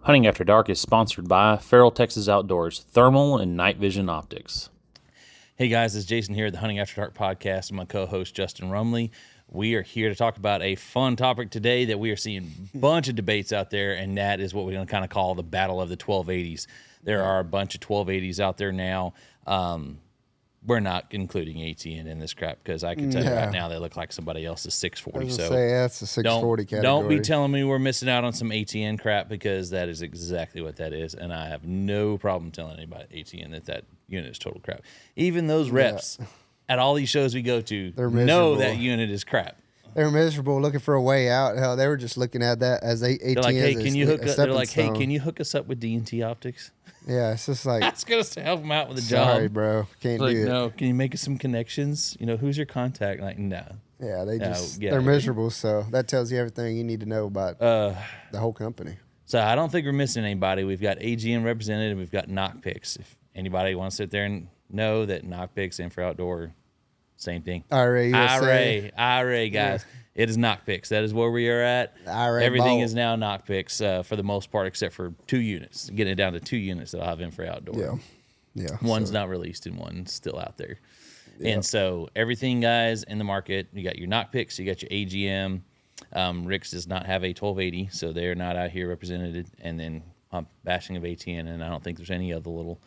Hunting After Dark is sponsored by Feral Texas Outdoors, thermal and night vision optics. Hey guys, it's Jason here at the Hunting After Dark podcast and my co-host Justin Rumley. We are here to talk about a fun topic today that we are seeing a bunch of debates out there, and that is what we're going to kind of call the battle of the 1280s. There are a bunch of 1280s out there now. We're not including ATN in this crap because I can tell you right now they look like somebody else's 640. So that's a 640 category. Don't be telling me we're missing out on some ATN crap, because that is exactly what that is, and I have no problem telling anybody ATN that unit is total crap. Even those reps at all these shows we go to know that unit is crap. They're miserable, looking for a way out. Hell, they were just looking at that as ATN. They're like, hey, can you hook up? They're like, hey, can you hook us up with D&T optics? Yeah, it's just like that's gonna help them out with the job. Sorry, bro, can't do it. No, can you make us some connections? You know, who's your contact? Like, no. Yeah, they're miserable. So that tells you everything you need to know about the whole company. So I don't think we're missing anybody. We've got AGM represented, and we've got Knockpicks. If anybody wants to sit there and know that Knockpicks and for outdoor, same thing. IRA, guys. Yeah. It is Knockpicks. That is where we are at. Everything is now Knockpicks for the most part, except for 2 units. Getting it down to 2 units that I'll have in for outdoor. Yeah. One's not released and one's still out there. Yeah. And so everything, guys, in the market, you got your Knockpicks, you got your AGM. Rick's does not have a 1280, so they're not out here represented. And then I'm bashing of ATN, and I don't think there's any other little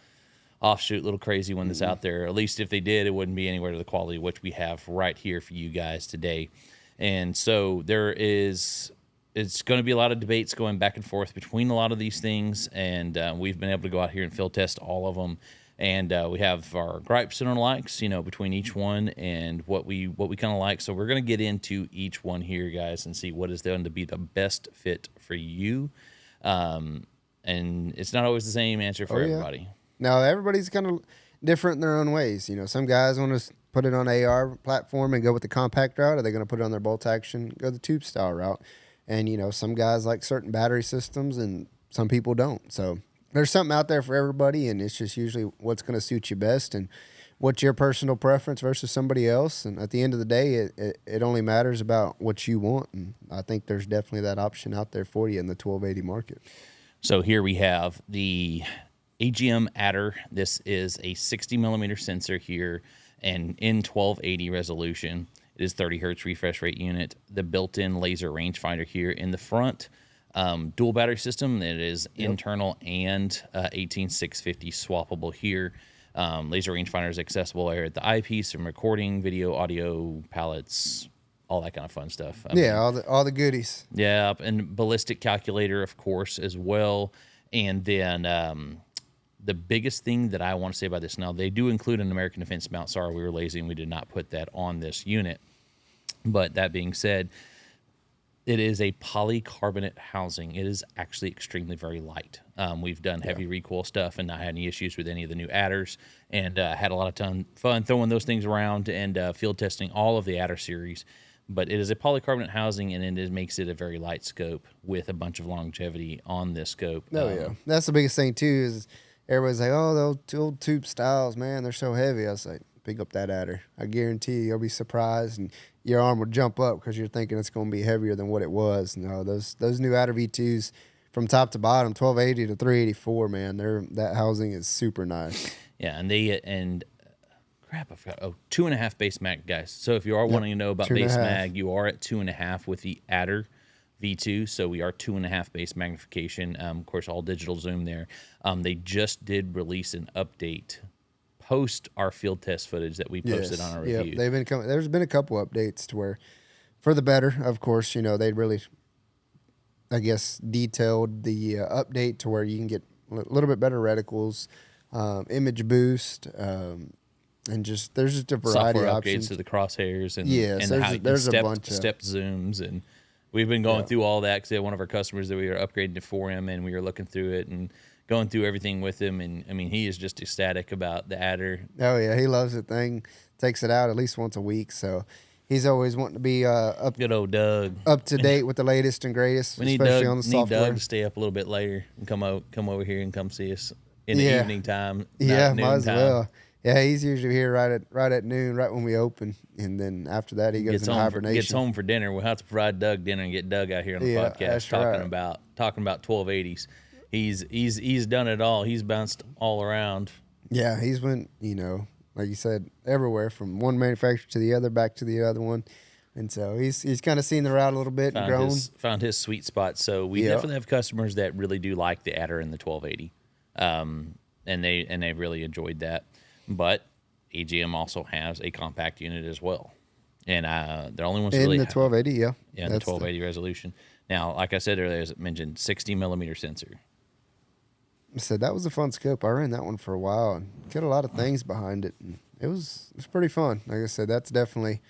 offshoot, little crazy one that's out there. At least if they did, it wouldn't be anywhere to the quality of which we have right here for you guys today. And so it's going to be a lot of debates going back and forth between a lot of these things, and we've been able to go out here and field test all of them, and we have our gripes and our likes, between each one and what we kind of like. So we're going to get into each one here, guys, and see what is going to be the best fit for you. And it's not always the same answer for everybody. No, everybody's kind of different in their own ways. Some guys want to put it on AR platform and go with the compact route. Are they going to put it on their bolt action, go the tube style route? And, some guys like certain battery systems and some people don't. So there's something out there for everybody, and it's just usually what's going to suit you best and what's your personal preference versus somebody else. And at the end of the day, it only matters about what you want. And I think there's definitely that option out there for you in the 1280 market. So here we have the AGM Adder. This is a 60 millimeter sensor here, and in 1280 resolution. It is 30 hertz refresh rate unit. The built-in laser rangefinder here in the front. Dual battery system. It is internal and 18650 swappable here. Laser rangefinder is accessible here at the eyepiece, from recording, video, audio, palettes, all that kind of fun stuff. All the goodies. Yeah, and ballistic calculator, of course, as well. And then the biggest thing that I want to say about this, now they do include an American Defense mount. Sorry, we were lazy and we did not put that on this unit. But that being said, it is a polycarbonate housing. It is actually extremely very light. We've done heavy recoil stuff and not had any issues with any of the new adders, and had a lot of fun throwing those things around and field testing all of the adder series. But it is a polycarbonate housing, and it makes it a very light scope with a bunch of longevity on this scope. That's the biggest thing too, is everybody's like, oh, the old tube styles, man, they're so heavy. I was like, pick up that adder. I guarantee you'll be surprised, and your arm will jump up because you're thinking it's going to be heavier than what it was. No, those new Adder V2s from top to bottom, 1280 to 384, man, that housing is super nice. Yeah, and crap, I forgot. 2.5 base mag, guys. So if you are wanting to know about base mag, you are at 2.5 with the Adder V2, so we are 2.5 base magnification. Of course, all digital zoom there. They just did release an update post our field test footage that we posted on our review. There's been a couple updates to where, for the better, of course, they really, I guess, detailed the update to where you can get a little bit better reticles, image boost, and there's just a variety software of options. Upgrades to the crosshairs and there's a bunch of step zooms, and we've been going through all that because one of our customers that we were upgrading it for him, and we were looking through it and going through everything with him, and I mean, he is just ecstatic about the Adder. Oh yeah, he loves the thing. Takes it out at least once a week, so he's always wanting to be good old Doug, up to date with the latest and greatest, especially on the software. We need Doug to stay up a little bit later and come over here and come see us in the evening time. Might as well. Yeah, he's usually here right at noon, right when we open, and then after that he goes into hibernation. Gets home for dinner. We'll have to provide Doug dinner and get Doug out here on the podcast talking about 1280s. He's done it all. He's bounced all around. Yeah, he's went, like you said, everywhere from one manufacturer to the other, back to the other one. And so he's kind of seen the route a little bit and grown. Found his sweet spot. So we definitely have customers that really do like the Adder and the 1280. And they really enjoyed that. But AGM also has a compact unit as well. And the only ones in really the 1280, yeah, the 1280 resolution. Now, like I said earlier, as I mentioned, 60 millimeter sensor. So that was a fun scope. I ran that one for a while and got a lot of things behind it. And it was pretty fun. Like I said, that's definitely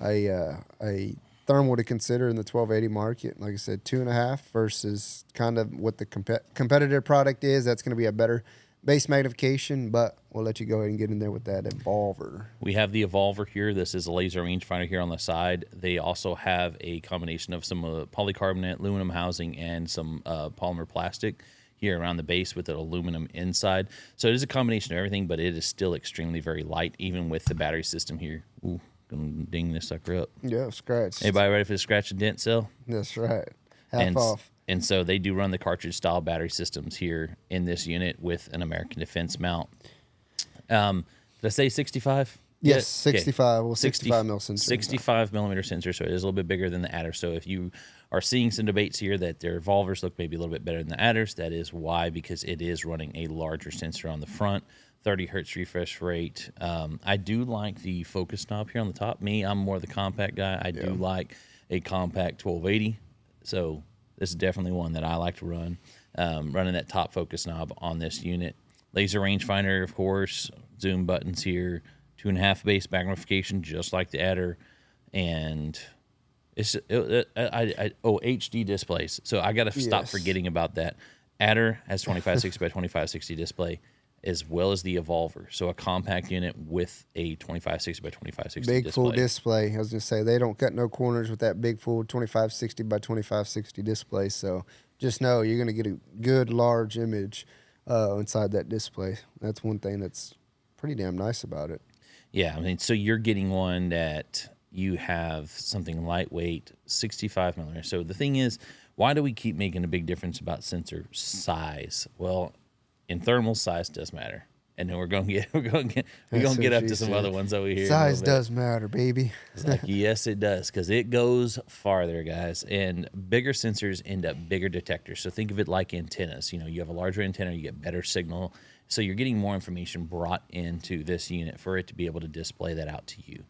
a thermal to consider in the 1280 market. Like I said, 2.5 versus kind of what the competitor product is. That's going to be a better base magnification, but we'll let you go ahead and get in there with that Evolver. We have the Evolver here. This is a laser rangefinder here on the side. They also have a combination of some polycarbonate, aluminum housing, and some polymer plastic here around the base with an aluminum inside. So it is a combination of everything, but it is still extremely very light, even with the battery system here. Ooh, gonna ding this sucker up. Yeah, scratch. Anybody ready for the scratch and dent cell? That's right. Half off. And so they do run the cartridge style battery systems here in this unit with an American Defense mount. Did I say 65? Yes, 65. Okay. Well, 65 mil sensor. 65 millimeter sensor, so it is a little bit bigger than the Adder. So if you are seeing some debates here that their Evolvers look maybe a little bit better than the Adders, that is why, because it is running a larger sensor on the front, 30 hertz refresh rate. I do like the focus knob here on the top. I'm more the compact guy. I do like a compact 1280. So this is definitely one that I like to run. Running that top focus knob on this unit. Laser rangefinder, of course. Zoom buttons here. 2.5 base magnification, just like the Adder. And HD displays. So I got to stop forgetting about that. Adder has 2560 by 2560 display, as well as the Evolver. So a compact unit with a 2560 by 2560 big display. Full display. I was going to say, they don't cut no corners with that big full 2560 by 2560 display. So just know you're going to get a good large image inside that display. That's one thing that's pretty damn nice about it. Yeah, I mean, so you're getting one that you have something lightweight, 65 millimeter. So the thing is, why do we keep making a big difference about sensor size? Well, in thermal, size does matter, and then we're gonna get up to some other ones over here. Size does matter, baby. It's like, yes, it does, because it goes farther, guys. And bigger sensors end up bigger detectors. So think of it like antennas. You have a larger antenna, you get better signal. So you're getting more information brought into this unit for it to be able to display that out to you.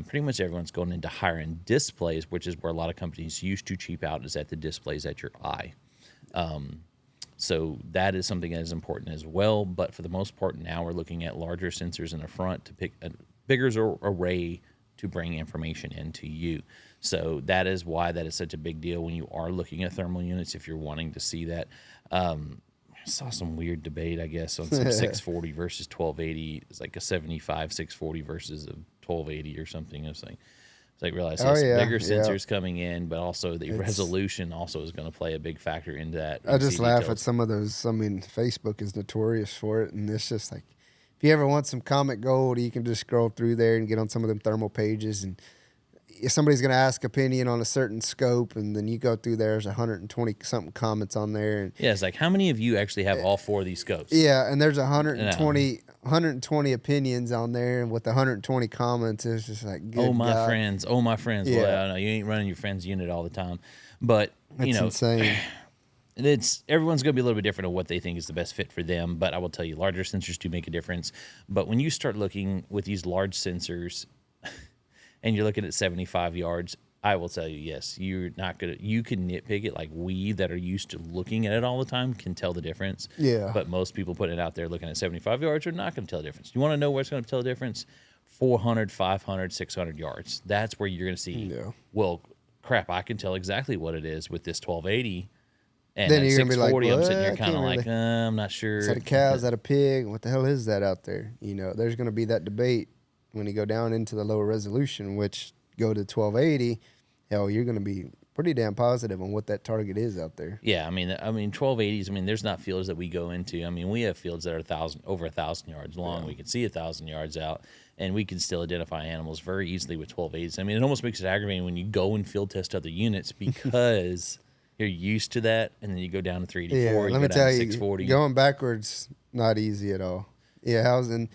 Pretty much everyone's going into higher end displays, which is where a lot of companies used to cheap out, is at the displays at your eye. So that is something that is important as well. But for the most part, now we're looking at larger sensors in the front to pick a bigger array to bring information into you. So that is why that is such a big deal when you are looking at thermal units, if you're wanting to see that. I saw some weird debate, I guess, on some 640 versus 1280. It's like a 75 640 versus a 1280 or something. It's like realize bigger sensors coming in, but also the resolution also is going to play a big factor into that. I just laugh at some of those. I mean, Facebook is notorious for it, and it's just like, if you ever want some comic gold, you can just scroll through there and get on some of them thermal pages, and if somebody's going to ask opinion on a certain scope, and then you go through there's 120 something comments on there, and it's like, how many of you actually have all four of these scopes? Yeah, and there's 120 opinions on there, and with the 120 comments, it's just like, good my friends. Yeah. Well, no, you ain't running your friend's unit all the time, but that's insane. Everyone's going to be a little bit different of what they think is the best fit for them. But I will tell you, larger sensors do make a difference. But when you start looking with these large sensors, and you're looking at 75 yards, I will tell you, yes, you're not gonna. You can nitpick it, like we that are used to looking at it all the time can tell the difference. Yeah. But most people putting it out there looking at 75 yards are not going to tell the difference. You want to know where it's going to tell the difference? 400, 500, 600 yards. That's where you're going to see. Yeah. Well, crap, I can tell exactly what it is with this 1280. And then you're going to be like, I'm sitting here kind of like, I'm not sure. Is that a cow? Is that a pig? What the hell is that out there? There's going to be that debate when you go down into the lower resolution, which go to 1280, hell, you're going to be pretty damn positive on what that target is out there. Yeah, I mean 1280s. I mean, there's not fields that we go into. I mean, we have fields that are over 1,000 yards long. Yeah. We can see 1,000 yards out, and we can still identify animals very easily with 1280s. I mean, it almost makes it aggravating when you go and field test other units because you're used to that, and then you go down to 384, Yeah, you let go me down tell to you, 640. going backwards not easy at all. Yeah, I was in.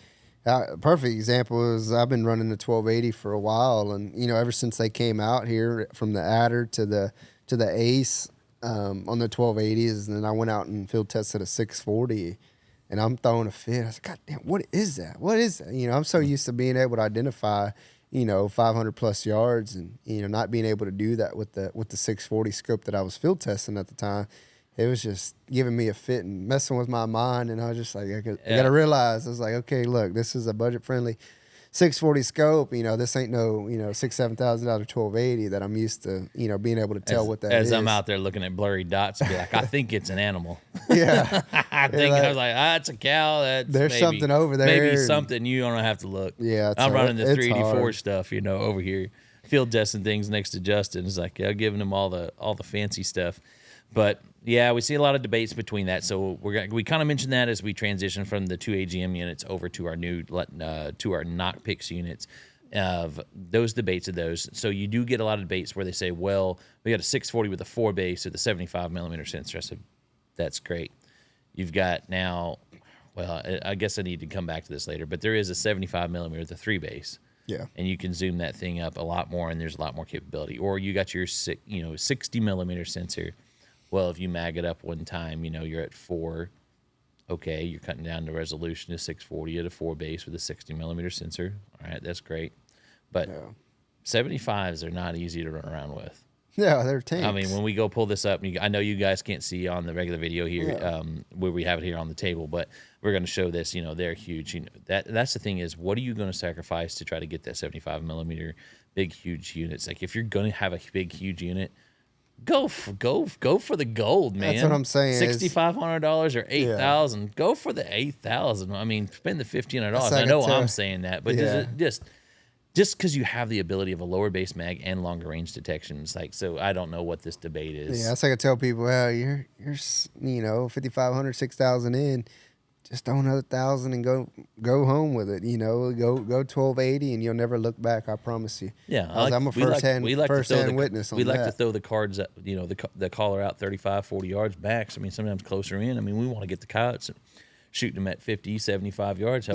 Perfect example is I've been running the 1280 for a while, and ever since they came out here from the Adder to the Ace on the 1280s, and then I went out and field tested a 640, and I'm throwing a fit. I was like, God damn, what is that? What is that? I'm so used to being able to identify 500 plus yards, and not being able to do that with the 640 scope that I was field testing at the time. It was just giving me a fit and messing with my mind, and I was just like, I got to realize, I was like, okay, look, this is a budget-friendly 640 scope. This ain't no, $6,000-$7,000 1280 that I'm used to, being able to tell what that is. As I'm out there looking at blurry dots and be like, I think it's an animal. Yeah. I was like, it's a cow. That's there's maybe, something over there. Maybe something you don't have to look. Yeah. I'm running the 384 hard stuff, over here, field testing things next to Justin. It's like, giving him all the fancy stuff. But yeah, we see a lot of debates between that. So we kind of mentioned that as we transition from the 2 AGM units over to our new to our Knockpick units. Of those debates of those. So you do get a lot of debates where they say, well, we got a 640 with a 4 base with a 75 millimeter sensor. I said, that's great. You've got now, well, I guess I need to come back to this later, but there is a 75 millimeter with a 3 base. Yeah. And you can zoom that thing up a lot more, and there's a lot more capability. Or you got your 60 millimeter sensor. Well, if you mag it up one time, you're at 4. Okay, you're cutting down the resolution to 640 at a 4 base with a 60 millimeter sensor. All right, that's great. But 75s are not easy to run around with. Yeah, they're tanks. I mean, when we go pull this up, I know you guys can't see on the regular video here where we have it here on the table, but we're going to show this. They're huge. That's the thing is, what are you going to sacrifice to try to get that 75 millimeter big, huge units? Like, if you're going to have a big, huge unit, go for the gold, man. That's what I'm saying. $6,500 or $8,000. Go for the $8,000. I mean, spend the $1,500. I know I'm saying that, but just because you have the ability of a lower base mag and longer range detection, it's like, so I don't know what this debate is. Yeah, that's like I tell people, well, you're 5,500, 6,000 in. Just throw another 1,000 and go home with it. Go 1280 and you'll never look back. I promise you. Yeah, I'm a first-hand witness on that. We like to throw the cards, the caller out 35, 40 yards back. So, I mean, sometimes closer in. I mean, we want to get the coyotes and shooting them at 50, 75 yards.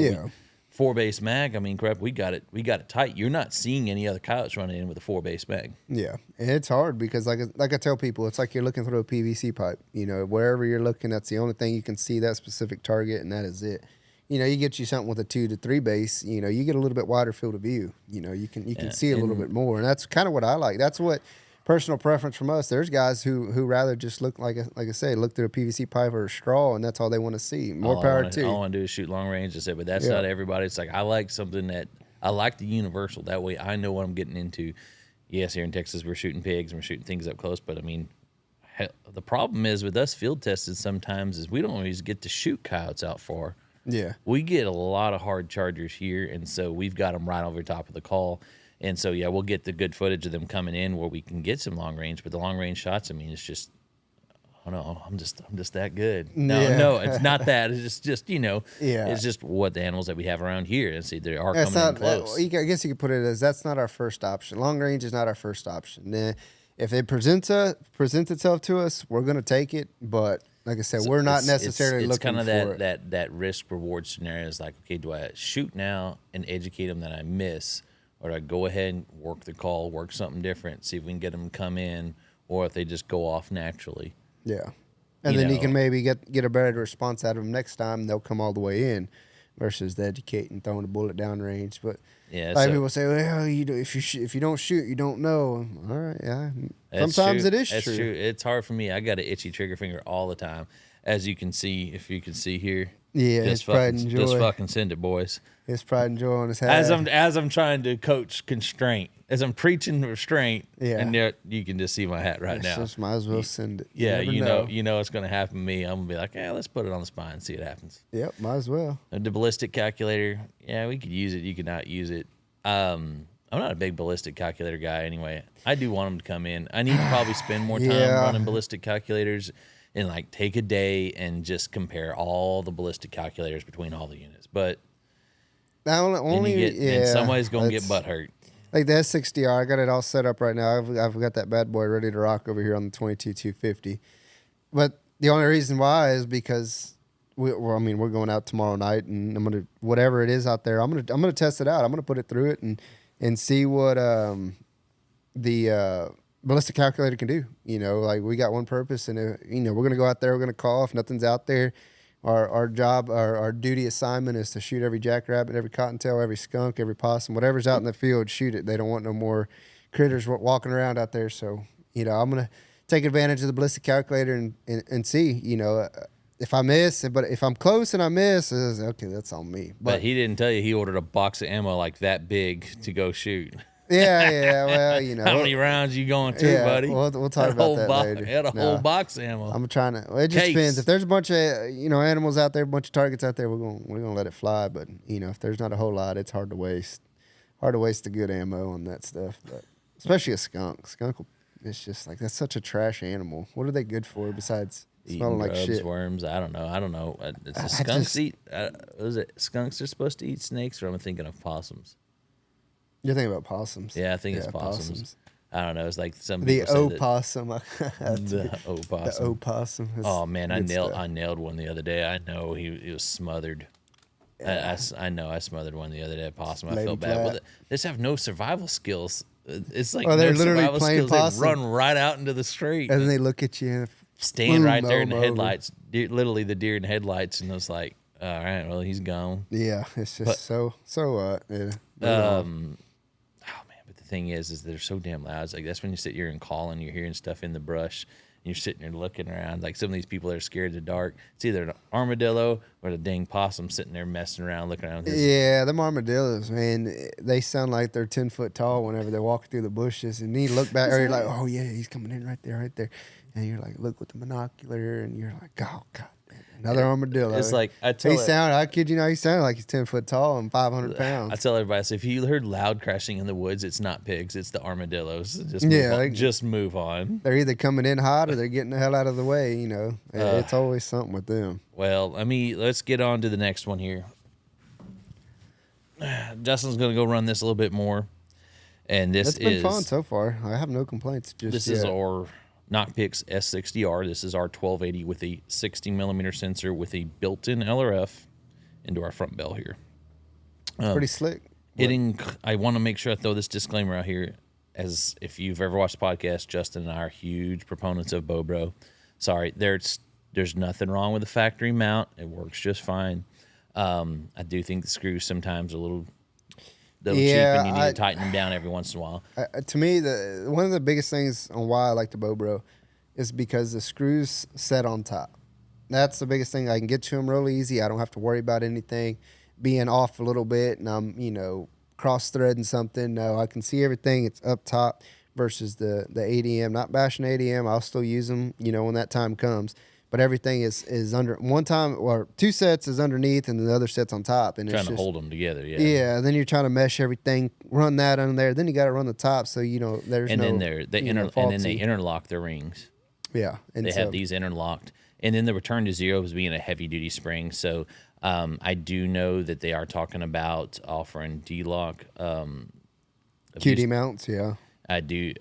4 base mag. I mean, crap, we got it tight. You're not seeing any other coyotes running in with a 4 base mag. Yeah, and it's hard because like I tell people, it's like you're looking through a PVC pipe. Wherever you're looking, that's the only thing you can see, that specific target, and that is it. You get you something with a 2 to 3 base. You get a little bit wider field of view. You can see a little bit more, and that's kind of what I like. That's what personal preference from us. There's guys who rather just look like I say, look through a PVC pipe or a straw, and that's all they want to see. More power to you. All I want to do is shoot long range. I said, but that's not everybody. It's like, I like something that I like the universal. That way, I know what I'm getting into. Yes, here in Texas, we're shooting pigs and we're shooting things up close, but I mean, the problem is with us field tested sometimes is we don't always get to shoot coyotes out far. Yeah, we get a lot of hard chargers here, and so we've got them right over top of the call. And so, we'll get the good footage of them coming in where we can get some long range. But the long range shots, I mean, it's just, oh no, I'm just that good. No, it's not that. It's just it's just what the animals that we have around here. And see, they are coming in close. I guess you could put it as that's not our first option. Long range is not our first option. If it presents itself to us, we're going to take it. But like I said, we're not necessarily looking for it. It's kind of that risk reward scenario is like, okay, do I shoot now and educate them that I miss? Or do I go ahead and work the call, work something different, see if we can get them to come in, or if they just go off naturally. Yeah. And then you can maybe get a better response out of them next time, and they'll come all the way in versus the educating, throwing the bullet down range. But people say, well, if you don't shoot, you don't know. All right, yeah. Sometimes it is true. It's hard for me. I got an itchy trigger finger all the time. As you can see, if you can see here. Yeah, it's pride and joy. Just fucking send it, boys. It's pride and joy on his hat. As I'm trying to coach constraint, as I'm preaching restraint, and there, you can just see my hat right now. Just might as well send it. Yeah, you know it's going to happen to me. I'm going to be like, let's put it on the spine and see what happens. Yep, might as well. The ballistic calculator, we could use it. You could not use it. I'm not a big ballistic calculator guy anyway. I do want them to come in. I need to probably spend more time running ballistic calculators and like take a day and just compare all the ballistic calculators between all the units. But in some ways going to get butt hurt. Like the S60R, I got it all set up right now. I've got that bad boy ready to rock over here on the 22-250. But the only reason why is because we're going out tomorrow night, and I'm gonna whatever it is out there. I'm gonna test it out. I'm gonna put it through it and see what the ballistic calculator can do. You know, like we got one purpose, and we're gonna go out there. We're gonna call if nothing's out there. Our job, our duty assignment is to shoot every jackrabbit, every cottontail, every skunk, every possum, whatever's out in the field. Shoot it. They don't want no more critters walking around out there. So I'm gonna take advantage of the ballistic calculator and see. If I miss, but if I'm close and I miss, okay, that's on me. But he didn't tell you he ordered a box of ammo like that big to go shoot. Yeah. Well, How many rounds you going to, yeah, buddy? We'll talk about that later. He had a whole box of ammo. I'm trying to. Well, it just depends. If there's a bunch of animals out there, a bunch of targets out there, we're gonna let it fly. But if there's not a whole lot, it's hard to waste. Hard to waste the good ammo on that stuff. But especially a skunk. It's just like that's such a trash animal. What are they good for besides smelling like grubs, shit? Worms. I don't know. It's the skunks eat. Was it skunks are supposed to eat snakes, or am I thinking of possums? You're thinking about possums. Yeah, I think it's possums. I don't know. It's like some the people say opossum. the opossum. The opossum. Oh man, I nailed one the other day. I know he was smothered. Yeah. I know I smothered one the other day. Possum. I felt bad. Well, they just have no survival skills. It's like they're literally playing skills. possum. They run right out into the street, and then they look at you and stand right there in the headlights. Literally the deer in the headlights, and it's like, all right, well he's gone. Yeah, it's just so what. Yeah. Oh man, but the thing is they're so damn loud. It's like that's when you sit here and call and you're hearing stuff in the brush. And you're sitting there looking around. Like some of these people are scared of the dark. It's either an armadillo or the dang possum sitting there messing around, looking around. Yeah, them armadillos, man, they sound like they're 10 foot tall whenever they're walking through the bushes. And you look back, or you're like, oh yeah, he's coming in right there. And you're like, look with the binocular, and you're like, oh god. Another armadillo. It's like I kid you not, he sounded like he's 10 foot tall and 500 pounds. I tell everybody, so if you heard loud crashing in the woods, it's not pigs, it's the armadillos. Just move on. They're either coming in hot or they're getting the hell out of the way. It's always something with them. Well, let's get on to the next one here. Justin's gonna go run this a little bit more, and it's been fun so far. I have no complaints. This is our Knockpick S60R. This is our 1280 with a 60 millimeter sensor with a built-in LRF into our front bell here. Pretty slick. I want to make sure I throw this disclaimer out here, as if you've ever watched the podcast, Justin and I are huge proponents of Bobro. Sorry, there's nothing wrong with the factory mount. It works just fine. I do think the screws sometimes are a little cheap, and you need to tighten them down every once in a while. To me, one of the biggest things on why I like the Bobro is because the screws set on top. That's the biggest thing. I can get to them real easy. I don't have to worry about anything being off a little bit, and I'm cross-threading something. No, I can see everything. It's up top versus the ADM. Not bashing ADM. I'll still use them, when that time comes. But everything is under one time, or two sets is underneath, and the other set's on top. And trying to hold them together, yeah. Yeah, then you're trying to mesh everything, run that under there. Then you got to run the top, so there's and no. And then they interlock the rings. Yeah, and they have these interlocked, and then the return to zero is being a heavy duty spring. So I do know that they are talking about offering D-lock. QD mounts, yeah. I do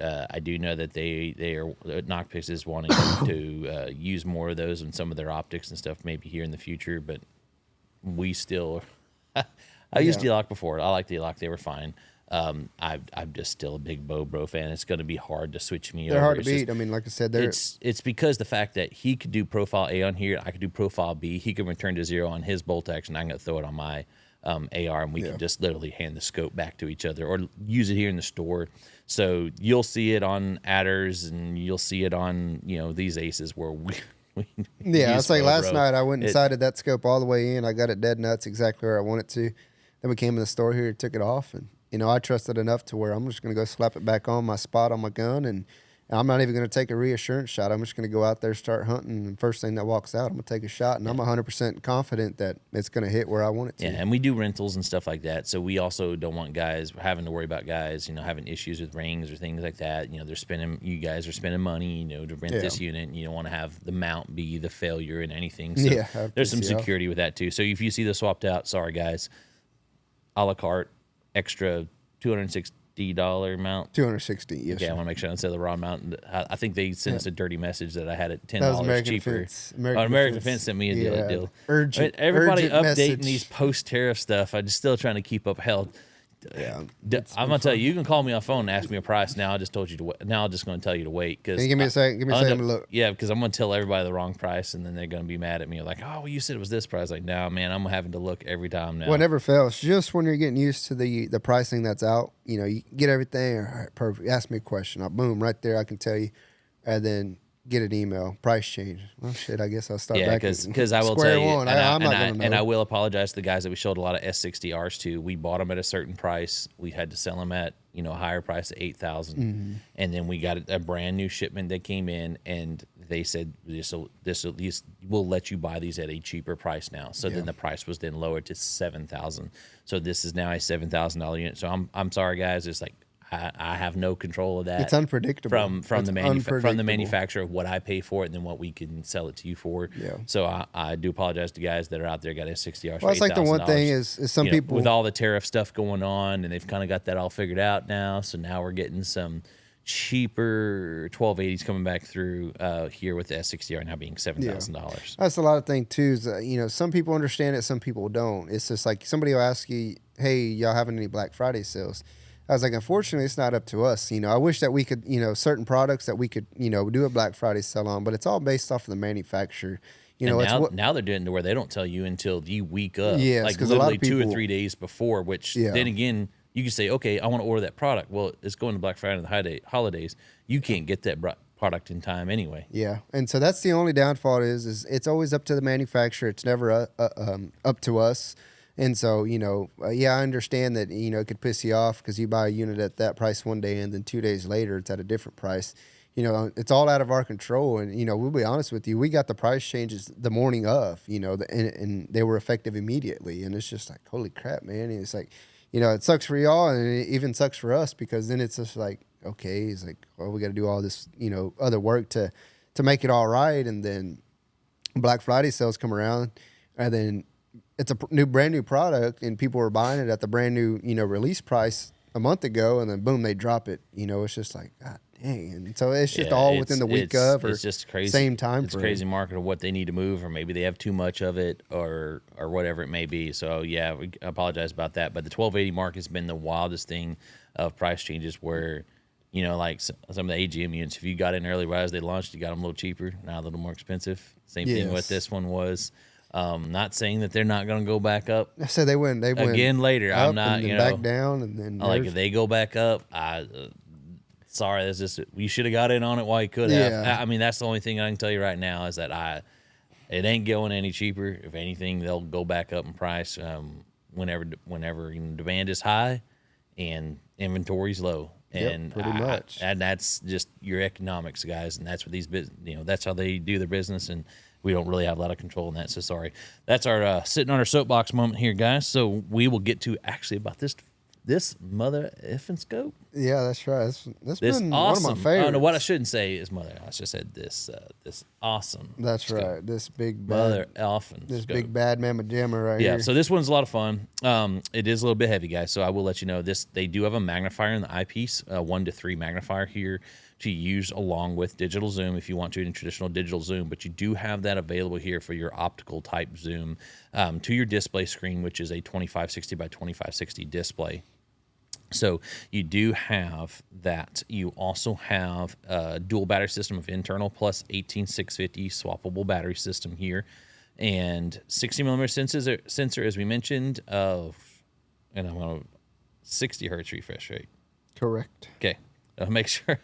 know that they are Knockpick is wanting to use more of those in some of their optics and stuff maybe here in the future, but we still I used D-lock before. I like D-lock. They were fine. I'm just still a big Bobro fan. It's going to be hard to switch me over. They're hard to beat. Like I said, it's because the fact that he could do profile A on here, I could do profile B. He could return to zero on his bolt action. I'm going to throw it on my AR, and we can just literally hand the scope back to each other or use it here in the store. So you'll see it on adders, and you'll see it on these aces where we it's like last night I went and sighted that scope all the way in. I got it dead nuts exactly where I want it to. Then we came in the store here, took it off, and I trusted enough to where I'm just going to go slap it back on my spot on my gun, and I'm not even going to take a reassurance shot. I'm just going to go out there, start hunting, and first thing that walks out, I'm going to take a shot, and I'm 100% confident that it's going to hit where I want it to. Yeah, and we do rentals and stuff like that, so we also don't want guys having to worry about guys, having issues with rings or things like that. You guys are spending money, to rent this unit, and you don't want to have the mount be the failure in anything. So there's some security with that too. So if you see this swapped out, sorry guys, a la carte, extra $260 amount. 260. Yes. Okay, I want to make sure I don't say the wrong amount. I think they sent us a dirty message that I had it $10 That was American cheaper. Defense. American Defense sent me a deal. Urgent. Everybody urgent updating message. these post tariff stuff. I'm just still trying to keep up. Hell, Yeah. I'm gonna tell you. You can call me on phone and ask me a price. Now I just told you to. Now I'm just gonna tell you to wait. Can you give me a second? Give me a second to look. Yeah, because I'm gonna tell everybody the wrong price, and then they're gonna be mad at me. Like, oh, well, you said it was this price. Like, no, man, I'm having to look every time now. Well, it never fails. Just when you're getting used to the pricing that's out, you get everything. All right, perfect. Ask me a question. Boom, right there. I can tell you, and then get an email. Price change. Well, shit. I guess I'll start back. Because I will square tell you, one. I'm not gonna know. And I will apologize to the guys that we showed a lot of S60Rs to. We bought them at a certain price. We had to sell them at a higher price at $8,000, and then we got a brand new shipment that came in, and they said we'll let you buy these at a cheaper price now. So then the price was then lowered to $7,000. So this is now a $7,000 unit. So I'm sorry, guys. It's like I have no control of that. It's unpredictable from the manufacturer of what I pay for it and then what we can sell it to you for. Yeah. So I do apologize to guys that are out there got S60Rs. Well, it's like the one thing is some people with all the tariff stuff going on, and they've kind of got that all figured out now. So now we're getting some cheaper 1280s coming back through here with the S60R now being $7,000. That's a lot of things too. Is some people understand it, some people don't. It's just like somebody will ask you, "Hey, y'all having any Black Friday sales?" I was like, unfortunately, it's not up to us. I wish that we could, certain products that we could, do a Black Friday sell on, but it's all based off of the manufacturer. Now they're doing it to where they don't tell you until the week of, yes, like because a lot literally of people, 2 or 3 days before. Which then again, you can say, okay, I want to order that product. Well, it's going to Black Friday and the holidays. You can't get that product in time anyway. Yeah, and so that's the only downfall is it's always up to the manufacturer. It's never up to us. And so, I understand that, it could piss you off because you buy a unit at that price one day and then 2 days later it's at a different price. It's all out of our control. And, we'll be honest with you, we got the price changes the morning of, and they were effective immediately. And it's just like, holy crap, man. And it's like, it sucks for y'all and it even sucks for us because then it's just like, okay, it's like, well, we got to do all this, other work to make it all right. And then Black Friday sales come around and then it's a brand new product and people were buying it at the brand new, release price a month ago. And then boom, they drop it. It's just like, God dang. And so it's just all within the week of, or it's just crazy. Same time It's frame. crazy market of what they need to move, or maybe they have too much of it or whatever it may be. So yeah, we apologize about that. But the 1280 market has been the wildest thing of price changes where, like some of the AGM units, if you got in early right as they launched, you got them a little cheaper, now a little more expensive. Same thing with this one was. Not saying that they're not going to go back up. I said they went again later. I'm not, and then back down, and then like if they go back up, sorry, that's just you should have got in on it while you could have. Yeah. I mean, that's the only thing I can tell you right now is that it ain't going any cheaper. If anything, they'll go back up in price whenever demand is high and inventory's low. And pretty much. And that's just your economics, guys. And that's what that's how they do their business. And we don't really have a lot of control in that. So sorry. That's our sitting on our soapbox moment here, guys. So we will get to actually about this mother effing scope. Yeah, that's right. That's been awesome. one of my favorites. Oh, no, what I shouldn't say is mother. I should have said this awesome. That's scope. right. This big bad, mother effing this scope. big bad mamma jamma right here. Yeah, so this one's a lot of fun. It is a little bit heavy, guys. So I will let you know this. They do have a magnifier in the eyepiece, 1 to 3 magnifier here to use along with digital zoom if you want to in traditional digital zoom. But you do have that available here for your optical type zoom to your display screen, which is a 2560 by 2560 display. So you do have that. You also have a dual battery system of internal plus 18650 swappable battery system here, and 60 millimeter sensor as we mentioned and I'm on a 60 hertz refresh rate. Correct. Okay. I'll make sure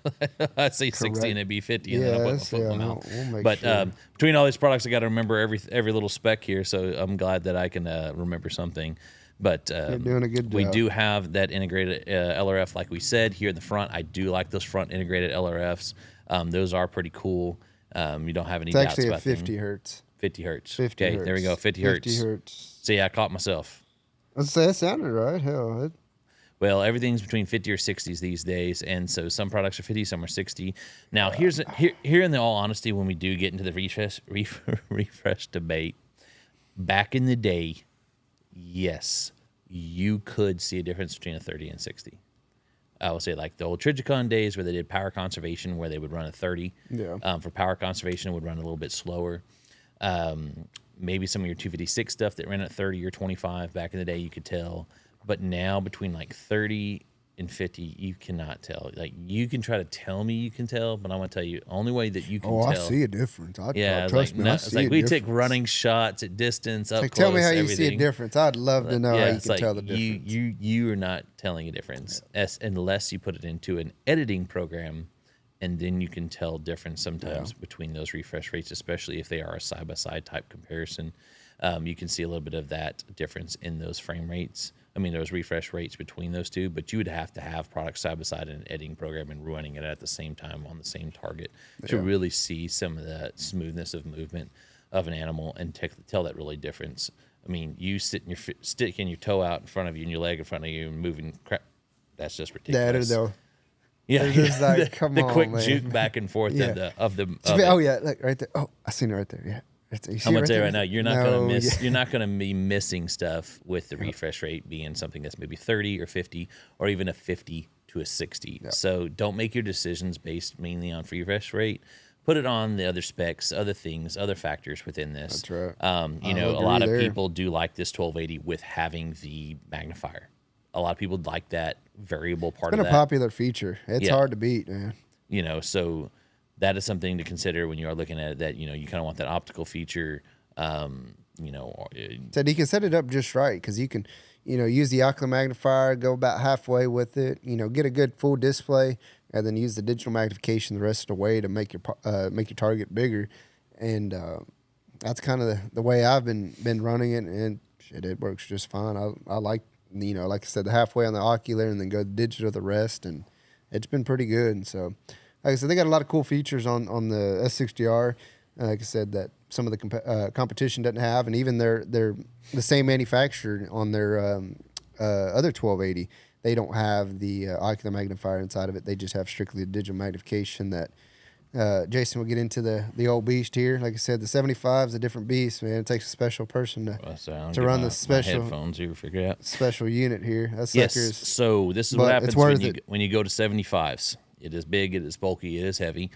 I say 60 and it'd be 50 and then I put my foot in my mouth. We'll make but sure. Between all these products, I got to remember every little spec here. So I'm glad that I can remember something. But you're doing a good job. We do have that integrated LRF, like we said, here in the front. I do like those front integrated LRFs. Those are pretty cool. You don't have any doubts about them. It's actually at 50 hertz. 50 hertz. 50 okay, hertz. there we go. 50 hertz. 50 hertz. See, I caught myself. Let's say that sounded right. Hell, Well, everything's between 50 or 60s these days, and so some products are 50, some are 60. Now, here in the all honesty, when we do get into the refresh debate, back in the day, yes, you could see a difference between a 30 and 60. I would say like the old Trijicon days where they did power conservation, where they would run a 30. Yeah. For power conservation, it would run a little bit slower. Maybe some of your 256 stuff that ran at 30 or 25 back in the day, you could tell. But now between like 30 and 50, you cannot tell. Like, you can try to tell me you can tell, but I'm going to tell you, only way that you can tell. I see a difference. Trust me, I see it's like a we difference. take running shots at distance, up Like, close, tell me how you everything. see a difference. I'd love to know how you it's can like tell the difference. You are not telling a difference unless you put it into an editing program, and then you can tell difference sometimes between those refresh rates, especially if they are a side-by-side type comparison. You can see a little bit of that difference in those frame rates. I mean, those refresh rates between those two, but you would have to have products side by side in an editing program and running it at the same time on the same target to really see some of that smoothness of movement of an animal and tell that really difference. I mean, you sticking your toe out in front of you and your leg in front of you and moving crap. That's just ridiculous. That, though. Yeah, They're just like, come the on, quick man. juke back and forth of the. Oh yeah, look right there. Oh, I seen it right there. Yeah. I'm gonna tell you right now, you're not gonna miss. Yeah. You're not gonna be missing stuff with the refresh rate being something that's maybe 30 or 50 or even a 50 to a 60. Yeah. So don't make your decisions based mainly on refresh rate. Put it on the other specs, other things, other factors within this. That's right. A lot of people do like this 1280 with having the magnifier. A lot of people like that variable part It's of been that. a popular feature. It's hard to beat, man. So that is something to consider when you are looking at it, that, you kind of want that optical feature. Said you can set it up just right because you can, use the ocular magnifier, go about halfway with it, get a good full display, and then use the digital magnification the rest of the way to make your target bigger. And that's kind of the way I've been running it, and shit, it works just fine. I like, like I said, the halfway on the ocular and then go digital the rest, and it's been pretty good. And so, like I said, they got a lot of cool features on the S60R. Like I said, that some of the competition doesn't have, and even they're the same manufacturer on their other 1280. They don't have the ocular magnifier inside of it. They just have strictly the digital magnification that Jason will get into the old beast here. Like I said, the 75 is a different beast, man. It takes a special person to run the special headphones. You figure it out. Special unit here. That Yes. sucker's, So this is but what it's happens worth when you go to 75s. It is big. It is bulky. It is heavy.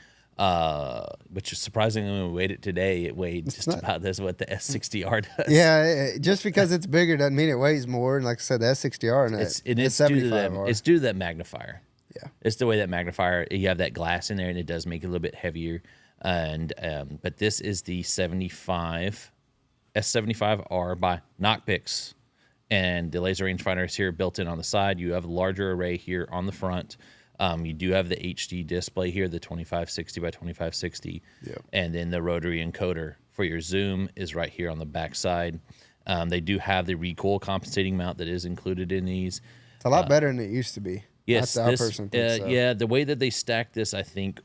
Which is surprisingly, when we weighed it today, it weighed just about as what the S60R does. Yeah, just because it's bigger doesn't mean it weighs more. And like I said, the S60R and It's the due to that. 75R. It's due to that magnifier. Yeah. It's the way that magnifier. You have that glass in there, and it does make it a little bit heavier. And but this is the S75R by Knockpick, and the laser rangefinder is here built in on the side. You have a larger array here on the front. You do have the HD display here, the 2560 by 2560, and then the rotary encoder for your zoom is right here on the back side. They do have the recoil compensating mount that is included in these. It's a lot better than it used to be. Yes, I personally think so. Yeah, the way that they stacked this, I think,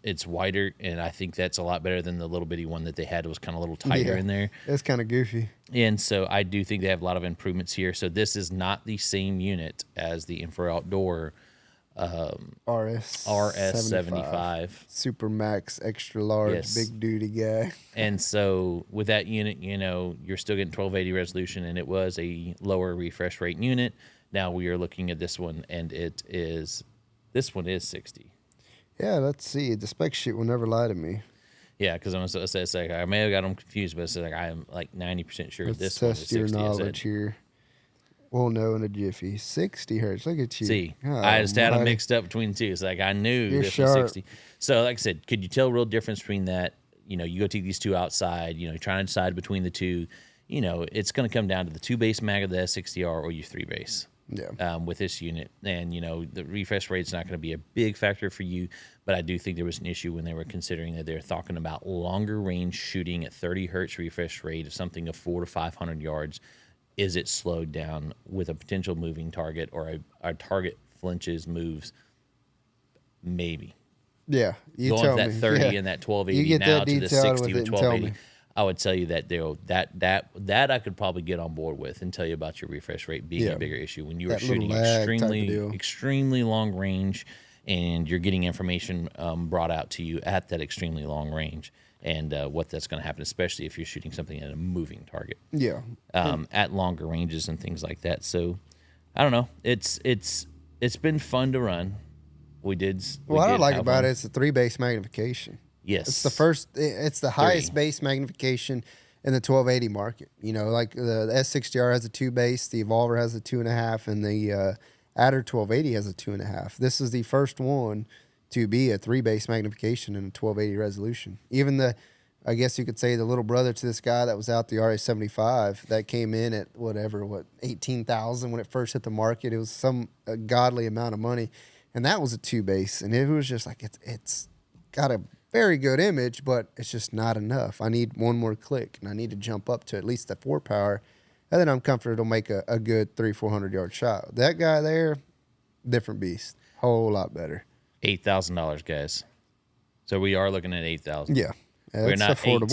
it's wider, and I think that's a lot better than the little bitty one that they had. It was kind of a little tighter in there. It's kind of goofy. And so I do think they have a lot of improvements here. So this is not the same unit as the Infra Outdoor RS75. Super Max, extra large, big duty guy. And so with that unit, you're still getting 1280 resolution, and it was a lower refresh rate unit. Now we are looking at this one, and this one is 60. Yeah, let's see. The spec sheet will never lie to me. Yeah, because I'm gonna say it's like I may have got them confused, but it's like I am like 90% sure Let's this one is test 60. your knowledge here. We'll know in a jiffy. 60 hertz. Look at you. See, I just had them mixed up between the two. It's like I knew this was 60. So, like I said, could you tell a real difference between that? You go take these two outside. Trying to decide between the two. It's going to come down to the 2-base mag of the S60R or your 3-base. Yeah. With this unit, and the refresh rate's not going to be a big factor for you, but I do think there was an issue when they were considering that they're talking about longer range shooting at 30 hertz refresh rate of something of 400 to 500 yards. Is it slowed down with a potential moving target, or a target flinches, moves? Maybe. Yeah, you going tell from that me. 30 and that 1280 now to the 60 with 1280. I would tell you that that I could probably get on board with and tell you about your refresh rate being a bigger issue when you are shooting extremely long range, and you're getting information brought out to you at that extremely long range, and what that's going to happen, especially if you're shooting something at a moving target. Yeah. At longer ranges and things like that. So I don't know. It's it's been fun to run. We What I like about fun. it is the 3-base magnification. Yes. It's the highest base magnification in the 1280 market. You know, like the S60R has a 2-base, the Evolver has a 2.5, and the Adder 1280 has a 2.5. This is the first one to be a 3-base magnification in a 1280 resolution. Even I guess you could say the little brother to this guy that was out, the RA75, that came in at 18,000 when it first hit the market. It was a godly amount of money. And that was a 2-base, and it was just like it's got a very good image, but it's just not enough. I need one more click, and I need to jump up to at least the 4-power, and then I'm confident it'll make a good 300-400 yard shot. That guy there, different beast, whole lot better. $8,000, guys. So we are looking at 8,000. Yeah, we're not affordable.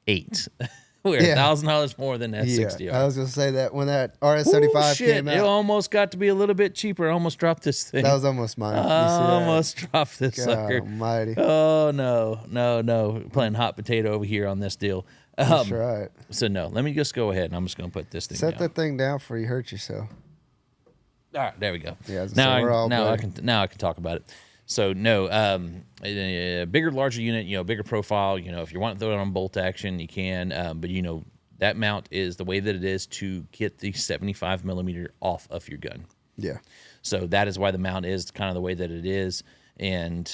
18,800. We're $1,000 more than that 60R. Yeah, I was gonna say that when that RS75 came out, it almost got to be a little bit cheaper. I almost dropped this thing. that was almost mine. I almost dropped this God sucker. almighty. Oh no! Playing hot potato over here on this deal. That's right. So no, let me just go ahead and I'm just gonna put this thing Set down. that thing down before you hurt yourself. All right, there we go. Yeah, I was gonna say, we're all now I better. can talk about it. So no, a bigger, larger unit, bigger profile. If you want to throw it on bolt action, you can. But that mount is the way that it is to get the 75 millimeter off of your gun. Yeah. So that is why the mount is kind of the way that it is. And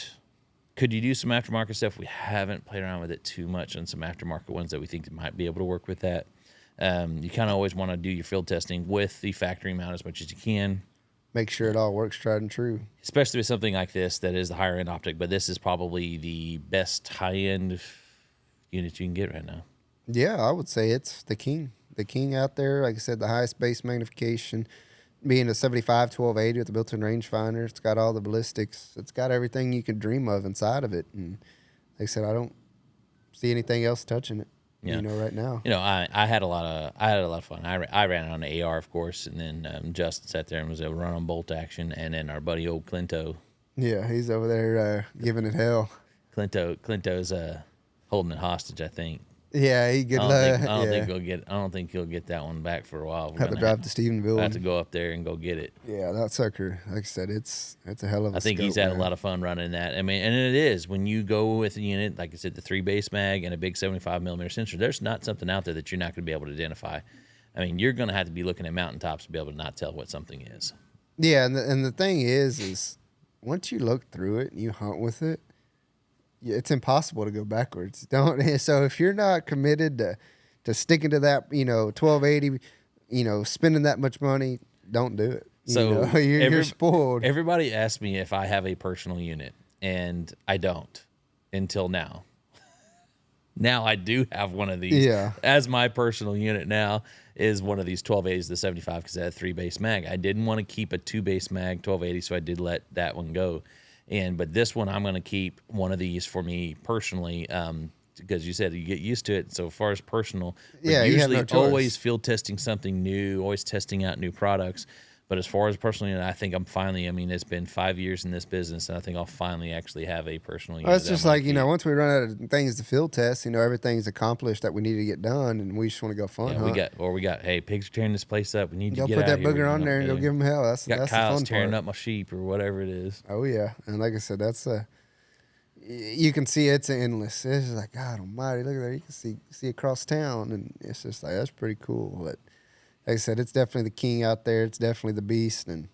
could you do some aftermarket stuff? We haven't played around with it too much on some aftermarket ones that we think might be able to work with that. You kind of always want to do your field testing with the factory mount as much as you can. Make sure it all works tried and true. Especially with something like this that is the higher end optic, but this is probably the best high end unit you can get right now. Yeah, I would say it's the king. The king out there, like I said, the highest base magnification, being a 75 1280 with the built-in rangefinder. It's got all the ballistics. It's got everything you could dream of inside of it. And like I said, I don't see anything else touching it. Yeah. Right now. I had a lot of fun. I ran it on the AR, of course, and then Justin sat there and was able to run on bolt action, and then our buddy old Clinto. Yeah, he's over there giving it hell. Clinto's holding it hostage, I think. Yeah, he good. I don't think he'll get that one back for a while. Have to drive to Stephenville. I have to go up there and go get it. Yeah, that sucker. Like I said, it's a hell of a. I think he's had a lot of fun running that. I mean, and it is when you go with a unit like I said, the 3-base mag and a big 75 millimeter sensor. There's not something out there that you're not going to be able to identify. I mean, you're going to have to be looking at mountaintops to be able to not tell what something is. Yeah, and the thing is once you look through it and you hunt with it, it's impossible to go backwards. So if you're not committed to sticking to that, 1280, spending that much money, don't do it. You're spoiled. Everybody asks me if I have a personal unit, and I don't until now. Now I do have one of these. Yeah. As my personal unit now is one of these 1280s, the 75, because I had a 3-base mag. I didn't want to keep a 2-base mag 1280, so I did let that one go. But this one, I'm going to keep one of these for me personally, because you said you get used to it. So as far as personal, yeah, usually you have no choice. always field testing something new, always testing out new products. But as far as personally, I think I'm finally, it's been 5 years in this business, and I think I'll finally actually have a personal unit. Well, it's just like, once we run out of things to field test, everything's accomplished that we need to get done, and we just want to go fun. We got, hey, pigs are tearing this place up. We need to go get put out that here. booger on there and go give them hell. That's got the cows fun tearing part. up my sheep or whatever it is. Oh, yeah. And like I said, you can see it's endless. It's just like, God almighty, look at there. You can see across town, and it's just like, that's pretty cool. But like I said, it's definitely the king out there. It's definitely the beast, and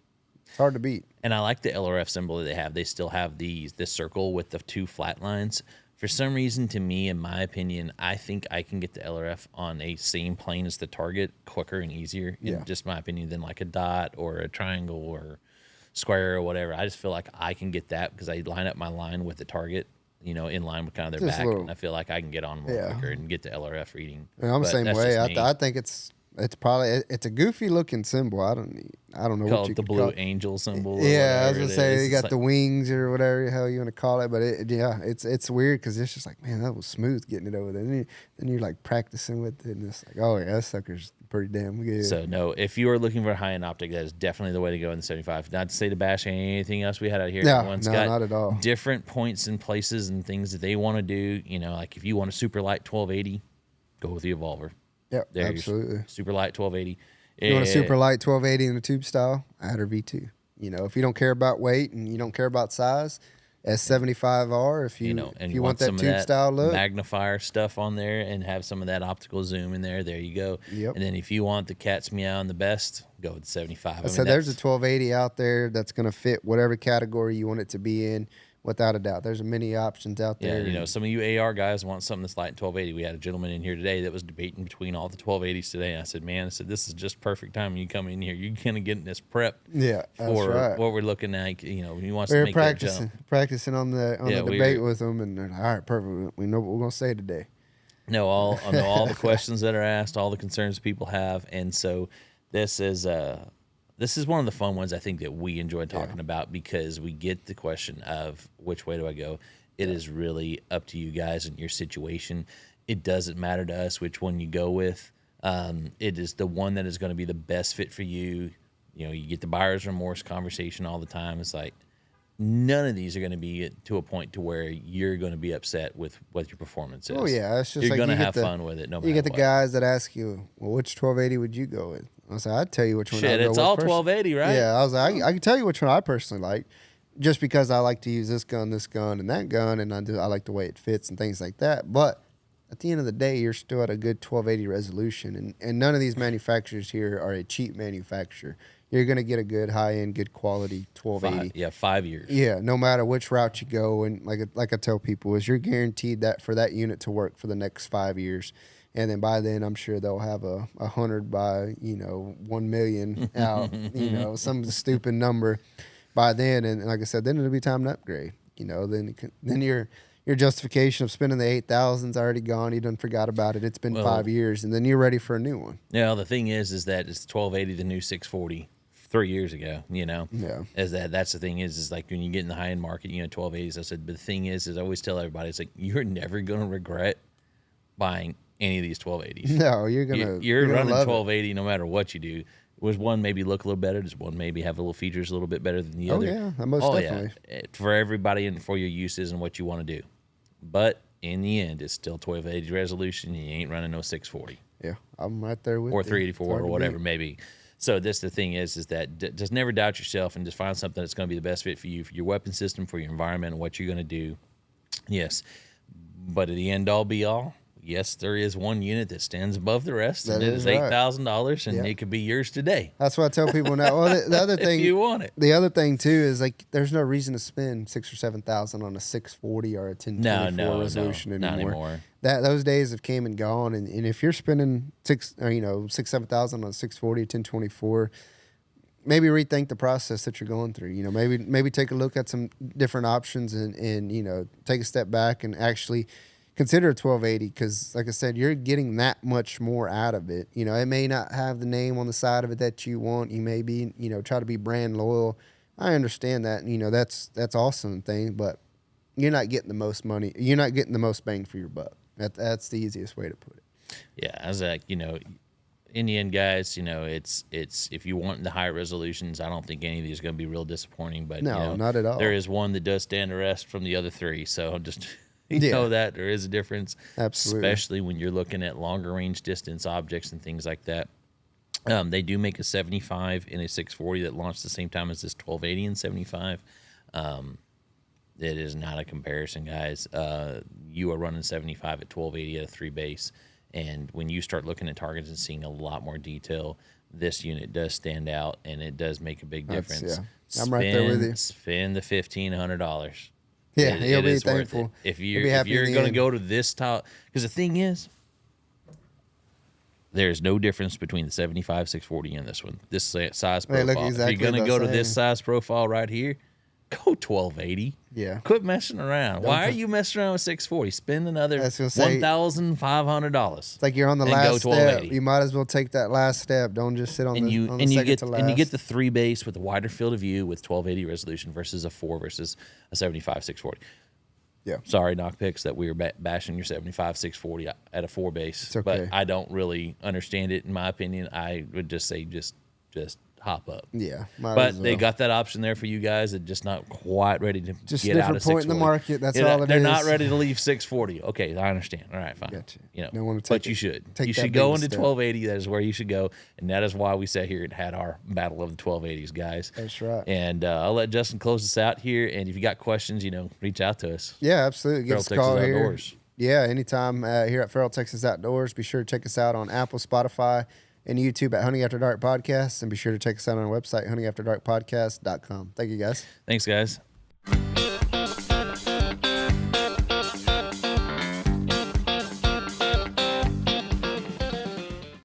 it's hard to beat. And I like the LRF symbol that they have. They still have this circle with the 2 flat lines. For some reason, to me, in my opinion, I think I can get the LRF on a same plane as the target quicker and easier, in just my opinion, than like a dot or a triangle or square or whatever. I just feel like I can get that because I line up my line with the target, in line with kind of their Just back. And I feel like I can get on more quicker and get the LRF reading. And I'm the same way. Just me. I think it's probably a goofy looking symbol. I don't know Call what you it the could blue call it. angel symbol. Yeah, I was gonna say they you got the wings or whatever the hell you want to call it, but it's weird because it's just like, man, that was smooth getting it over there. Then you're like practicing with it, and it's like, oh yeah, that sucker's pretty damn good. So no, if you are looking for a high end optic, that is definitely the way to go in the 75. Not to say to bash anything else we had out here. No, Everyone's no, got not at all. different points and places and things that they want to do. Like if you want a super light 1280, go with the Evolver. Yep, absolutely. Super light 1280. You want a super light 1280 in the tube style? Adder V2. You know, if you don't care about weight and you don't care about size, S75R. If you and if you want that some of tube style look, magnifier stuff on there and have some of that optical zoom in there. There you go. Yep. And then if you want the cat's meow and the best, go with the 75. so there's a 1280 out there that's going to fit whatever category you want it to be in, without a doubt. There's many options out Yeah, there. you know, some of you AR guys want something that's light 1280. We had a gentleman in here today that was debating between all the 1280s today. And I said, man, this is just perfect time when you come in here. You're going to get this prep Yeah, that's for right. what we're looking at. You know, he wants We to were make that jump. practicing on the debate with them, and they're like, all right, perfect. We know what we're going to say today. I know all the questions that are asked, all the concerns people have, and so this is one of the fun ones I think that we enjoy talking about, because we get the question of which way do I go. It is really up to you guys and your situation. It doesn't matter to us which one you go with. It is the one that is going to be the best fit for you. You know, you get the buyer's remorse conversation all the time. It's like, none of these are going to be to a point to where you're going to be upset with what your performance is. Oh yeah, it's just you're like going to have the, fun with it. No matter you get the what. guys that ask you, well, which 1280 would you go with? I was like, I'd tell you which one. Shit, I'd go it's with all personally. 1280, right? Yeah, I was like, I can tell you which one I personally like, just because I like to use this gun, and that gun, and I like the way it fits and things like that. But at the end of the day, you're still at a good 1280 resolution, and none of these manufacturers here are a cheap manufacturer. You're going to get a good high-end, good quality 1280. 5 years. Yeah, no matter which route you go, and like I tell people, is you're guaranteed that for that unit to work for the next 5 years, and then by then I'm sure they'll have a 100 by 1 million out, some stupid number by then, and like I said, then it'll be time to upgrade. Then your justification of spending the 8,000's already gone. You done forgot about it. It's been 5 years, and then you're ready for a new one. Yeah, the thing is that it's 1280 the new 640. 3 years ago, Yeah. That's the thing is like when you get in the high end market, 1280s. I said, but the thing is I always tell everybody, it's like, you're never gonna regret buying any of these 1280s. No, you're running love 1280 no matter what you do. Was one maybe look a little better? Does one maybe have little features a little bit better than the other? Oh yeah, most definitely. Yeah. For everybody and for your uses and what you want to do. But in the end, it's still 1280 resolution. You ain't running no 640. Yeah, I'm right there with or you. 384 or whatever maybe. So the thing is that just never doubt yourself and just find something that's going to be the best fit for you, for your weapon system, for your environment, and what you're going to do. Yes, but at the end all be all, yes, there is one unit that stands above the rest, and it is $8,000, and it could be yours today. That's what I tell people now. Well, the other thing, if you want it. The other thing too is like, there's no reason to spend $6,000 or $7,000 on a 640 or a 1024 resolution anymore. Not anymore. Those days have came and gone, and if you're spending $6,000-7,000 on a 640 or 1024, maybe rethink the process that you're going through. Maybe take a look at some different options and take a step back and actually consider a 1280, because like I said, you're getting that much more out of it. It may not have the name on the side of it that you want. You may be, try to be brand loyal. I understand that, that's awesome thing, but you're not getting the most money. You're not getting the most bang for your buck. That's the easiest way to put it. Yeah, I was like, in the end, guys, it's if you want the higher resolutions, I don't think any of these are going to be real disappointing. But no, not at all. There is one that does stand the rest from the other three, so just know that there is a difference. Absolutely, especially when you're looking at longer range distance objects and things like that. They do make a 75 and a 640 that launched the same time as this 1280 and 75. It is not a comparison, guys. You are running 75 at 1280 at a 3 base. And when you start looking at targets and seeing a lot more detail, this unit does stand out, and it does make a big difference. Yeah. I'm right there with you. Spend the $1,500. Yeah, you'll be thankful. If you're going to go to this top, because the thing is, there's no difference between the 75, 640 and this one. This size profile. Exactly if you're going to go to this size profile right here, go 1280. Yeah. Quit messing around. Why are you messing around with 640? Spend another $1,500. It's like you're on the last step. You might as well take that last step. Don't just sit on the second to last. And you get the 3 base with a wider field of view with 1280 resolution versus a 4 versus a 75 640. Yeah. Sorry, Knockpicks, that we were bashing your 75 640 at a 4 base. It's okay. But I don't really understand it. In my opinion, I would just say just hop up. Yeah, might But as they well. got that option there for you guys that just not quite ready to Just get out different of point in the 640. market. That's Yeah, all it they're is. not ready to leave 640. Okay, I understand. All right, fine. Gotcha. You know, Don't wanna but take you it- should. take You that should go big into step. 1280. That is where you should go, and that is why we sat here and had our battle of the 1280s, guys. That's right. And I'll let Justin close this out here. And if you got questions, reach out to us. Yeah, absolutely. Give Feral us a Texas call here. Outdoors. Yeah, anytime here at Feral Texas Outdoors. Be sure to check us out on Apple, Spotify, and YouTube at Hunting After Dark Podcast. And be sure to check us out on our website, huntingafterdarkpodcast.com. Thank you, guys. Thanks, guys.